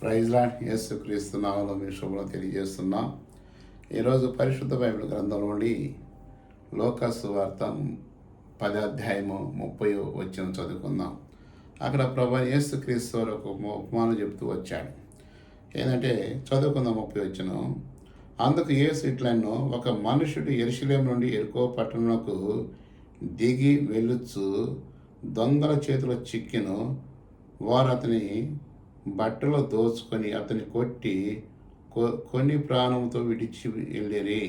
Praise lord. యేసుక్రీస్తు నామములో మీ శుభములు తెలియజేస్తున్నాం. ఈరోజు పరిశుద్ధ బైబిల్ గ్రంథం నుండి లూకా సువార్త 10వ అధ్యాయము 30వ వచనం చదువుకుందాం. అక్కడ ప్రభువైన యేసుక్రీస్తు వారు ఒక ఉపమానం చెప్తూ వచ్చాడు. ఏంటంటే చదువుకుందాం 30వ వచనం. అందుకు యేసు ఇట్లనెను, ఒక మనుషుడు యెరూషలేము నుండి యెరికో పట్టణమునకు దిగి వెళ్ళుచు దొంగల చేతిలో చిక్కెను. వారు అతని బట్టలు దోచుకొని అతన్ని కొట్టి కొన్ని ప్రాణంతో విడిచి వెళ్ళిరి.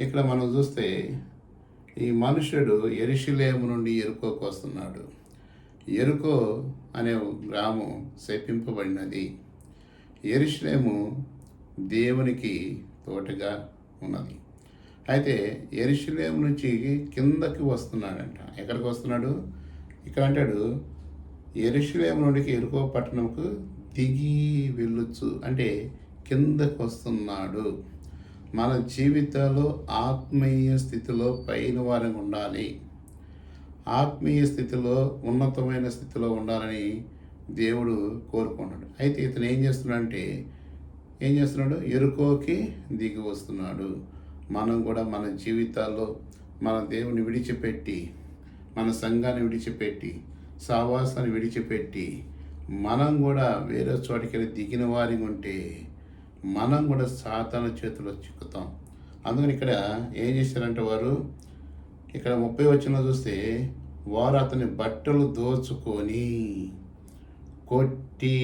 ఇక్కడ మనం చూస్తే ఈ మనుషుడు యెరూషలేము నుండి యెరికోకు వస్తున్నాడు. యెరికో అనే గ్రామం శపింపబడినది. యెరూషలేము దేవునికి తోటగా ఉన్నది. అయితే యెరూషలేము నుంచి కిందకి వస్తున్నాడంట. ఎక్కడికి వస్తున్నాడు? ఇక్కడ అంటాడు, యెరూషలేము నుండి యెరికో పట్టణంకు దిగి వెళ్ళొచ్చు, అంటే కిందకు వస్తున్నాడు. మన జీవితాల్లో ఆత్మీయ స్థితిలో పైన వారంగా ఉండాలి. ఆత్మీయ స్థితిలో ఉన్నతమైన స్థితిలో ఉండాలని దేవుడు కోరుకుంటున్నాడు. అయితే ఇతను ఏం చేస్తున్నాడు? యెరికోకి దిగి వస్తున్నాడు. మనం కూడా మన జీవితాల్లో మన దేవుని విడిచిపెట్టి, మన సంఘాన్ని విడిచిపెట్టి, సావాసాన్ని విడిచిపెట్టి మనం కూడా వేరే చోటికి వెళ్ళి దిగిన వారి ఉంటే మనం కూడా సాతాను చేతిలో చిక్కుతాం. అందుకని ఇక్కడ ఏం చేశారంటే వారు, ఇక్కడ 30 వచనం చూస్తే, వారు అతని బట్టలు దోచుకొని కొట్టి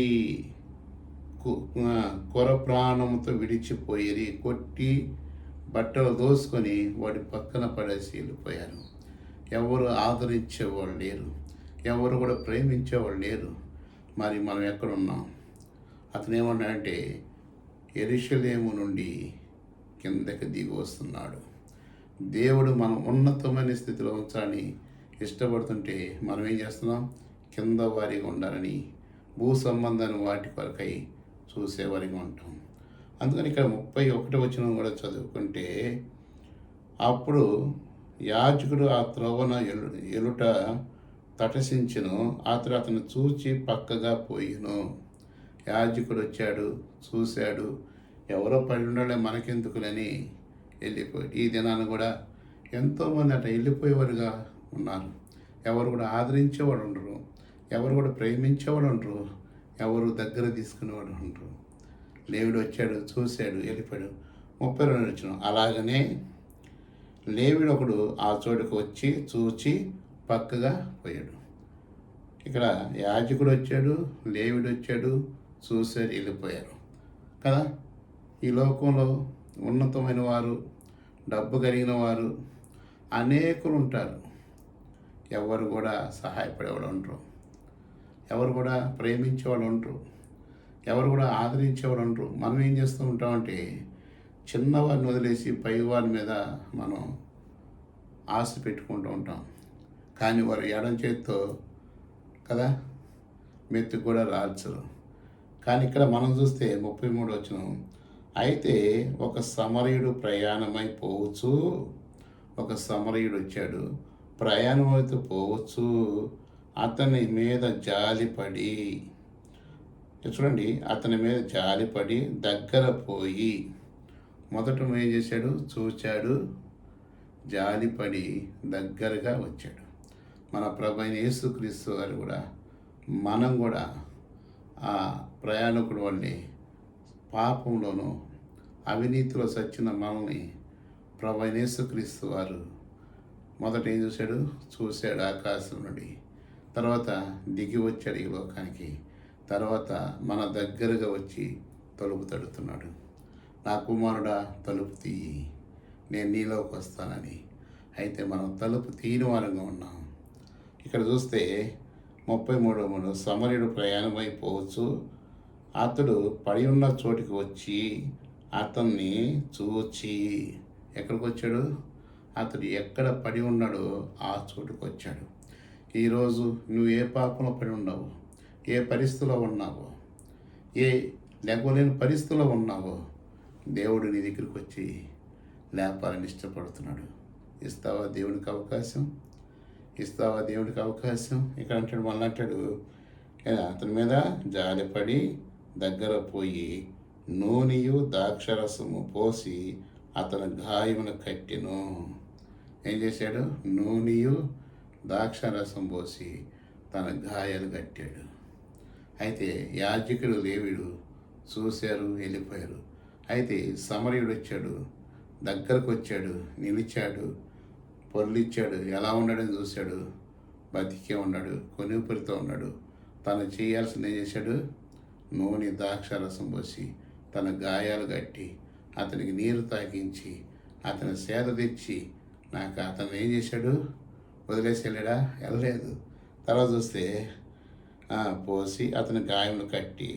కొర ప్రాణంతో విడిచిపోయి, కొట్టి బట్టలు దోసుకొని వాడి పక్కన పడేసి వెళ్ళిపోయారు. ఎవరు ఆదరించేవాళ్ళు లేరు, ఎవరు కూడా ప్రేమించేవాళ్ళు లేరు. మరి మనం ఎక్కడున్నాం? అతను ఏమన్నాడంటే, యెరూషలేము నుండి కిందకి దిగి వస్తున్నాడు. దేవుడు మనం ఉన్నతమైన స్థితిలో ఉంచాలని ఇష్టపడుతుంటే మనం ఏం చేస్తున్నాం? కింద వారిగా ఉండాలని, భూ సంబంధాన్ని వాటి కొరకై చూసేవారిగా ఉంటాం. అందుకని ఇక్కడ 31వ వచనం కూడా చదువుకుంటే, అప్పుడు యాజకుడు ఆ త్రోవన ఎలుట తటసించెను. అతను చూచి పక్కగా పోయిను. యాజకుడు వచ్చాడు, చూశాడు, ఎవరో పడి ఉండాలి మనకెందుకులని వెళ్ళిపోయి. ఈ దినాన్ని కూడా ఎంతోమంది అట్లా వెళ్ళిపోయేవారుగా ఉన్నారు. ఎవరు కూడా ఆదరించేవాడు ఉండరు, ఎవరు కూడా ప్రేమించేవాడు ఉండరు, ఎవరు దగ్గర తీసుకునేవాడు ఉండరు. లేవిడు వచ్చాడు, చూశాడు, వెళ్ళిపోయాడు. 32 వచనం. అలాగనే లేవిడు ఒకడు ఆ చోటుకు వచ్చి చూచి పక్కగా పోయాడు. ఇక్కడ యాజకుడు వచ్చాడు, లేవిడు వచ్చాడు, చూశారు, వెళ్ళిపోయారు కదా. ఈ లోకంలో ఉన్నతమైన వారు, డబ్బు కలిగిన వారు అనేకులు ఉంటారు. ఎవరు కూడా సహాయపడేవాడు ఉండరు, ఎవరు కూడా ప్రేమించేవాడు ఉండరు, ఎవరు కూడా ఆదరించేవాడు ఉండరు. మనం ఏం చేస్తూ ఉంటామంటే, చిన్నవారిని వదిలేసి పైవారి మీద మనం ఆశ పెట్టుకుంటూ ఉంటాం. కానీ వారు ఎడం చేత్తో కదా మెత్తుకు కూడా రాల్చరు. కానీ ఇక్కడ మనం చూస్తే 33 వచనం. అయితే ఒక సమరయుడు ప్రయాణమై పోవచ్చు, ఒక సమరయుడు వచ్చాడు, ప్రయాణమైతే పోవచ్చు, అతని మీద జాలిపడి, చూడండి, అతని మీద జాలిపడి దగ్గర పోయి, మొదట ఏం చేశాడు? చూచాడు, జాలిపడి దగ్గరగా వచ్చాడు. మన ప్రభువైన యేసుక్రీస్తు గారు కూడా, మనం కూడా ఆ ప్రయాణకుడు వాళ్ళని, పాపంలోనూ అవినీతిలో చచ్చిన మనల్ని ప్రభువైన యేసుక్రీస్తు వారు మొదట ఏం చూశాడు ఆకాశం నుండి, తర్వాత దిగి వచ్చాడు ఈ లోకానికి, తర్వాత మన దగ్గరగా వచ్చి తలుపు తడుతున్నాడు. నా కుమారుడా, తలుపు తీయి, నేను నీలోకి వస్తానని. అయితే మనం తలుపు తీయని వారంగా ఉన్నాం. ఇక్కడ చూస్తే 33 సమరయుడు ప్రయాణమైపోవచ్చు, అతడు పడి ఉన్న చోటికి వచ్చి అతన్ని చూచి, ఎక్కడికి వచ్చాడు? అతడు ఎక్కడ పడి ఉన్నాడో ఆ చోటుకు వచ్చాడు. ఈరోజు నువ్వు ఏ పాపంలో పడి ఉన్నావో, ఏ పరిస్థితిలో ఉన్నావో, ఏ లేకపోలేని పరిస్థితిలో ఉన్నావో, దేవుడు నీ దగ్గరికి వచ్చి లేపాలని ఇష్టపడుతున్నాడు. ఇస్తావా దేవునికి అవకాశం? ఇస్తావా దేవుడికి అవకాశం? ఇక్కడ అంటాడు, మళ్ళీ అంటాడు, అతని మీద జాలిపడి దగ్గర పోయి నూనెయు ద్రాక్షరసము పోసి అతని గాయమును కట్టెను. ఏం చేశాడు? నూనెయు ద్రాక్షరసం పోసి తన గాయాలు కట్టాడు. అయితే యాజకుడు లేవీడు చూశారు, వెళ్ళిపోయారు. అయితే సమరయుడు వచ్చాడు, దగ్గరకు వచ్చాడు, నిలిచాడు, పొర్లిచ్చాడు, ఎలా ఉన్నాడని చూశాడు. బతికే ఉన్నాడు, కొనుపురితో ఉన్నాడు. తను చేయాల్సింది ఏం చేశాడు? నూనె ద్రాక్షరసం పోసి తన గాయాలు కట్టి అతనికి నీరు తాగించి అతని సేద తెచ్చి నాకు అతను ఏం చేశాడు? వదిలేసి వెళ్ళాడా? వెళ్ళలేదు. తర్వాత చూస్తే పోసి అతని గాయములు కట్టి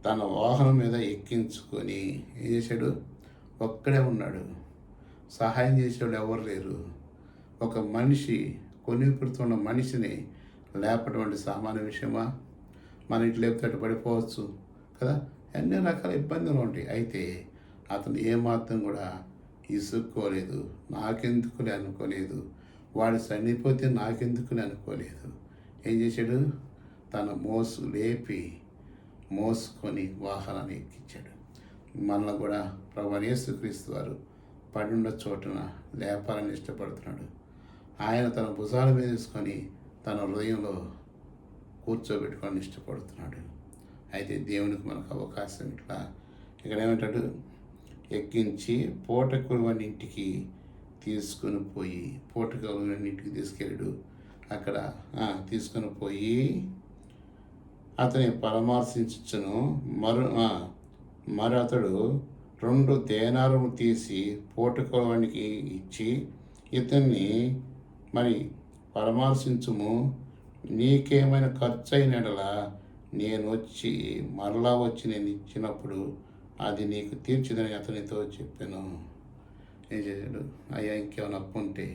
తన వాహనం మీద ఎక్కించుకొని ఏం చేశాడు? ఒక్కడే ఉన్నాడు. సహాయం చేసేవాడు ఎవరు లేరు. ఒక మనిషి కొనిపుడుతున్న మనిషిని లేపటువంటి సామాన్య విషయమా? మన ఇంట్లో లేపుతట్టు పడిపోవచ్చు కదా. ఎన్నో రకాల ఇబ్బందులు ఉంటాయి. అయితే అతను ఏమాత్రం కూడా ఇసుక్కోలేదు. నాకెందుకులే అనుకోలేదు. వాడు చనిపోతే నాకెందుకులే అనుకోలేదు. ఏం చేశాడు? తన లేపి మోసుకొని వాహనాన్ని ఎక్కించాడు. మనల్ని కూడా ప్రభువైన యేసుక్రీస్తు వారు పడున్న చోటున లేపాలని ఇష్టపడుతున్నాడు. ఆయన తన భుజాల మీద తీసుకొని తన హృదయంలో కూర్చోబెట్టుకొని ఇష్టపడుతున్నాడు. అయితే దేవునికి మనకు అవకాశం ఇక్కడ ఏమంటాడు? ఎక్కించి పూటకుని ఇంటికి తీసుకొని పోయి, పూటకుని ఇంటికి తీసుకెళ్ళాడు. అక్కడ తీసుకొని పోయి అతని పరామర్శించును. మరి అతడు 2 దేనారములు తీసి పూటకువానికి ఇచ్చి, ఇతన్ని మరి పరామర్శించుము, నీకేమైనా ఖర్చు అయినడలా మరలా వచ్చి నేను ఇచ్చినప్పుడు అది నీకు తీర్చిదని అతనితో చెప్పాను. ఏం చేశాడు? అయ్యా, ఇంకేమైనా అప్పు ఉంటే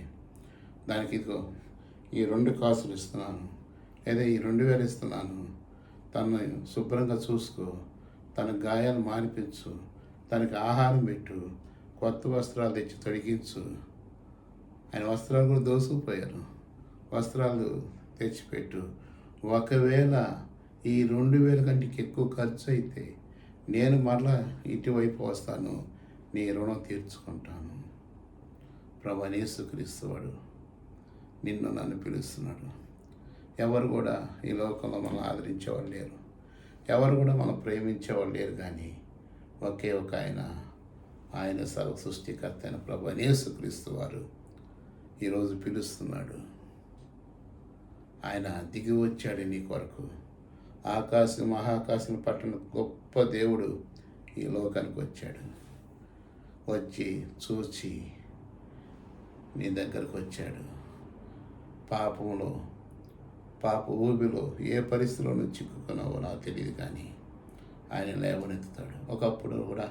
దానికి ఇదిగో ఈ 2 కాసులు ఇస్తున్నాను, లేదా ఈ 2000 ఇస్తున్నాను, తను శుభ్రంగా చూసుకో, తన గాయాలు మానిపించు, తనకి ఆహారం పెట్టు, కొత్త వస్త్రాలు తెచ్చి తొడిగించు. ఆయన వస్త్రాలు కూడా దోసుకుపోయారు. వస్త్రాలు తెచ్చిపెట్టు. ఒకవేళ ఈ 2000 కంటే ఎక్కువ ఖర్చు అయితే నేను మరలా ఇటువైపు వస్తాను, నీ రుణం తీర్చుకుంటాను. ప్రభువైన యేసుక్రీస్తు వాడు నిన్ను నన్ను పిలుస్తున్నాడు. ఎవరు కూడా ఈ లోకంలో మనం ఆదరించేవాళ్ళు లేరు. ఎవరు కూడా మనం ప్రేమించేవాళ్ళు లేరు. కానీ ఒకే ఒక ఆయన సర్వ సృష్టికర్త అయిన ప్రభువైన యేసుక్రీస్తు వారు ఈరోజు పిలుస్తున్నాడు. ఆయన దిగి వచ్చాడు నీ కొరకు. మహాకాశం పట్టిన గొప్ప దేవుడు ఈ లోకానికి వచ్చాడు. వచ్చి చూచి నీ దగ్గరకు వచ్చాడు. పాప ఊబిలో ఏ పరిస్థితిలో నుంచి చిక్కుకున్నావో నాకు తెలియదు, కానీ ఆయన లేవనెత్తుతాడు. ఒకప్పుడు కూడా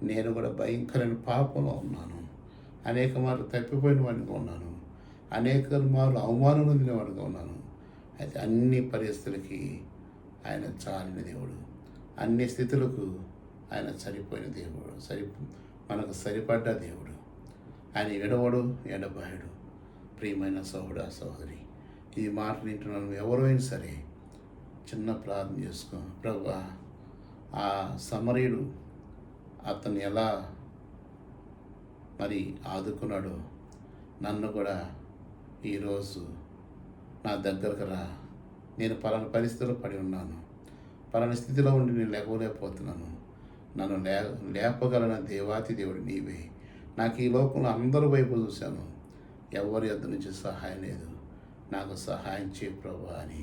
నేను కూడా భయంకరమైన పాపంలో ఉన్నాను. అనేక మార్లు తప్పిపోయిన వాడిగా ఉన్నాను. అనేక మార్లు అవమానం పొందినవాడిగా ఉన్నాను. అయితే అన్ని పరిస్థితులకి ఆయన చాలిన దేవుడు. అన్ని స్థితులకు ఆయన సరిపోయిన దేవుడు. మనకు సరిపడ్డ దేవుడు. ఆయన ఎడవడు, ఎడబాయడు. ప్రియమైన సహోదరి, ఈ మాట వింటున్నాను ఎవరైనా సరే చిన్న ప్రార్థన చేసుకో. ప్రభువా, ఆ సమరయుడు అతను ఎలా మరి ఆదుకున్నాడో నన్ను కూడా ఈరోజు నా దగ్గరకు రా. నేను పలానా పరిస్థితిలో పడి ఉన్నాను, పలానా స్థితిలో ఉండి నేను లేకపోతున్నాను. నన్ను లేపగలన దేవాతి దేవుడు నీవే. నాకు ఈ లోకంలో అందరి వైపు చూశాను, ఎవరి యొద్ద నుంచి సహాయం లేదు. నాకు సహాయం చేయ ప్రభువా అని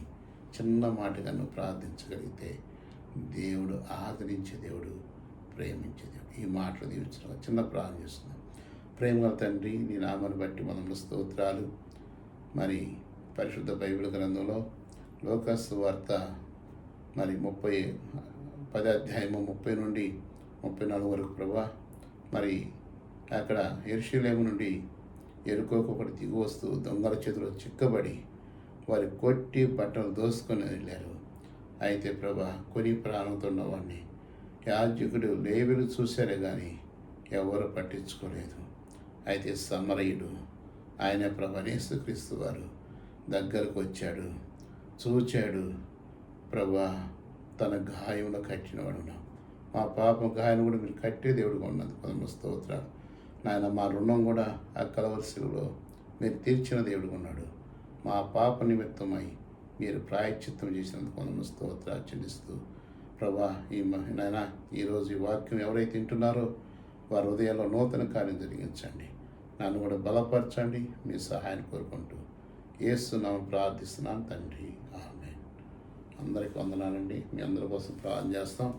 చిన్న మాటగా నువ్వు ప్రార్థించగలిగితే దేవుడు ఆదరించే దేవుడు, ప్రేమించే దేవుడు. ఈ మాటలు దీవించడం చిన్న ప్రార్థన చేస్తున్నాను. ప్రేమగల తండ్రి, నీ నామాన్ని బట్టి మనము స్తోత్రాలు. మరి పరిశుద్ధ బైబిల్ గ్రంథంలో లోకాసు వార్త మరి 10 అధ్యాయము 30 నుండి 34 వరకు ప్రభా, మరి అక్కడ యెరూషలేము నుండి ఎరుకోకు ఒకటి దిగి వస్తూ దొంగల చేతిలో చిక్కబడి వారి కొట్టి బట్టలు దోసుకొని వెళ్ళారు. అయితే ప్రభా, కొని ప్రాణంతో ఉన్నవాడిని యాజకుడు లేవీలు చూశారే కానీ ఎవరు పట్టించుకోలేదు. అయితే సమరయుడు ఆయన ప్రభువైన యేసుక్రీస్తు వారు దగ్గరకు వచ్చాడు, చూచాడు. ప్రభా, తన గాయంలో కట్టినవాడు. మా పాపం గాయం కూడా మీరు కట్టే దేవుడుగా ఉన్నది కొంత స్తోత్రాలు. నాయన మా రుణం కూడా ఆ కలవరిశిలో మీరు తీర్చిన దేవుడుగా ఉన్నాడు. మా పాప నిమిత్తమై మీరు ప్రాయశ్చిత్తం చేసినందుకు కొంత స్తోత్రాలు చెల్లిస్తూ ప్రభా నాయన ఈరోజు ఈ వాక్యం ఎవరైతే వింటున్నారో వారి హృదయాల్లో నూతన కార్యం జరిగించండి. నన్ను కూడా బలపరచండి. మీ సహాయాన్ని కోరుకుంటూ యేసునామమున ప్రార్థిస్తున్నాను తండ్రి, ఆమేన్. అందరికీ వందనాలండి. మీ అందరి కోసం ప్రార్థన చేస్తాం.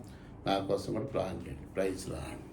నా కోసం కూడా ప్రార్థన చేయండి. Praise lord.